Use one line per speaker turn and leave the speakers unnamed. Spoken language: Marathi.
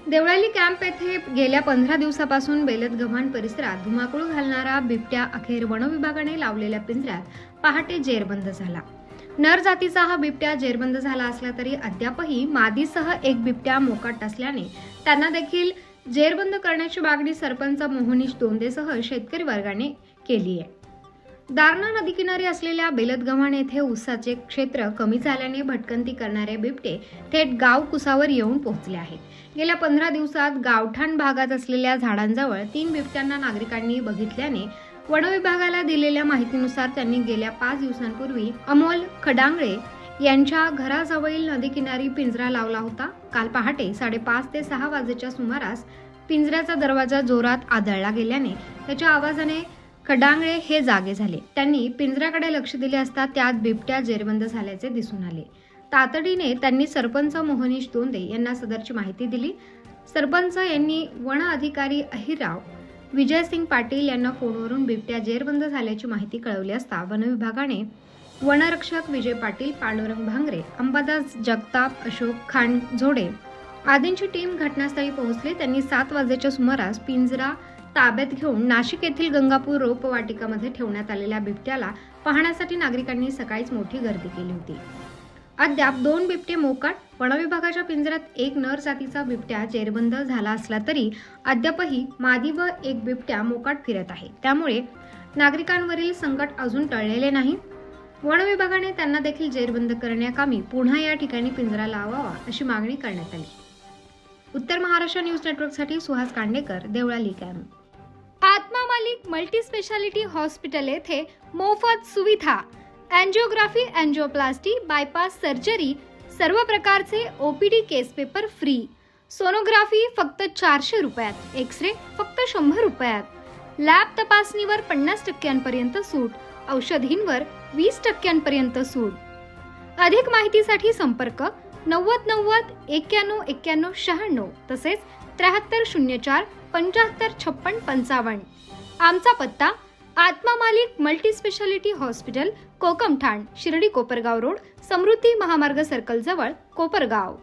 देवळाली कॅम्प येथे गेल्या 15 दिवसापासून बेलदगव्हाण परिसरात धुमाकूळ घालणारा बिबट्या अखेर वन विभागाने लावलेल्या पिंजऱ्यात पहाटे जेरबंद झाला। नर जातीचा हा बिबट्या जेरबंद झाला असला तरी अद्यापही मादीसह एक बिबट्या मोकाट असल्याने त्यांना देखील जेरबंद करण्याची मागणी सरपंच मोहनीश दोंदेसह शेतकरी वर्गाने केली आहे। दारणा नदीकिनारी असलेल्या बेलदगव्हाण येथे ऊसाचे क्षेत्र कमी झाल्याने भटकंती करणारे बिबटे थेट गाव कुसावर येऊन पोहोचले आहेत। गेल्या 15 दिवसात गावठाण भागात असलेल्या झाडांजवळ 3 बिबट्यांना नागरिकांनी बघितल्याने वन विभागाला दिलेल्या माहितीनुसार त्यांनी गेल्या 5 दिवसांपूर्वी अमोल खडांगळे यांच्या घराजवळील नदीकिनारी पिंजरा लावला होता। काल पहाटे 5:30 ते 6 वाजेच्या सुमारास पिंजऱ्याचा दरवाजा जोरात आदळला गेल्याने त्याच्या आवाजाने खडांगळे हे जागे झाले। त्यांनी पिंजऱ्याकडे लक्ष दिले असता त्यात बिबट्या जेरबंद झाल्याचे दिसून आले। तातडीने त्यांनी सरपंच मोहनीश दोंदे यांना सदरची माहिती दिली। सरपंच यांनी वन अधिकारी अहिरराव विजयसिंग पाटील यांना फोनवरून बिबट्या जेरबंद झाल्याची माहिती कळवली असता वन विभागाने वनरक्षक विजय पाटील, पांडुरंग भांगरे, अंबादास जगताप, अशोक खानझोडे आदींची टीम घटनास्थळी पोहोचली। त्यांनी 7 वाजेच्या सुमारास पिंजरा ताब्यात घेऊन नाशिक येथील गंगापूर रोपवाटिकामध्ये ठेवण्यात आलेल्या बिबट्याला पाहण्यासाठी नागरिकांनी सकाळीच मोठी गर्दी केली होती। अद्याप 2 बिबटे मोकाट। वन विभागाच्या पिंजऱ्यात एक नर जातीचा बिबट्या जेरबंद झाला असला तरी अद्यापही मादी व एक बिबट्या मोकाट फिरत आहे। त्यामुळे नागरिकांवरील संकट अजून टळलेले नाही। वन विभागाने त्यांना देखील जेरबंद करण्याकामी पुन्हा या ठिकाणी पिंजरा लावावा अशी मागणी करण्यात आली। उत्तर महाराष्ट्र न्यूज नेटवर्कसाठी सुहास कांडेकर, देवळाली कॅम्प।
आत्मा मालिक मल्टी स्पेशालिटी हॉस्पिटल येथे मोफत सुविधा, एंजियोग्राफी, एंजियोप्लास्टी, बायपास सर्जरी, सर्व प्रकारचे ओपीडी केस पेपर फ्री, सोनोग्राफी फक्त 400 रुपयात, एक्सरे फक्त 100 रुपयात, लॅब तपासणीवर 50% सूट, औषधींवर 20% सूट। अधिक माहितीसाठी संपर्क 90 90 91 91 96 तसेच 7304 75 56 55। आमचा पत्ता Atma Malik multi speciality hospital, Kokamthan, Shirdi Kopargaon road, Samruddhi Mahamarg circle जवळ, कोपरगाव।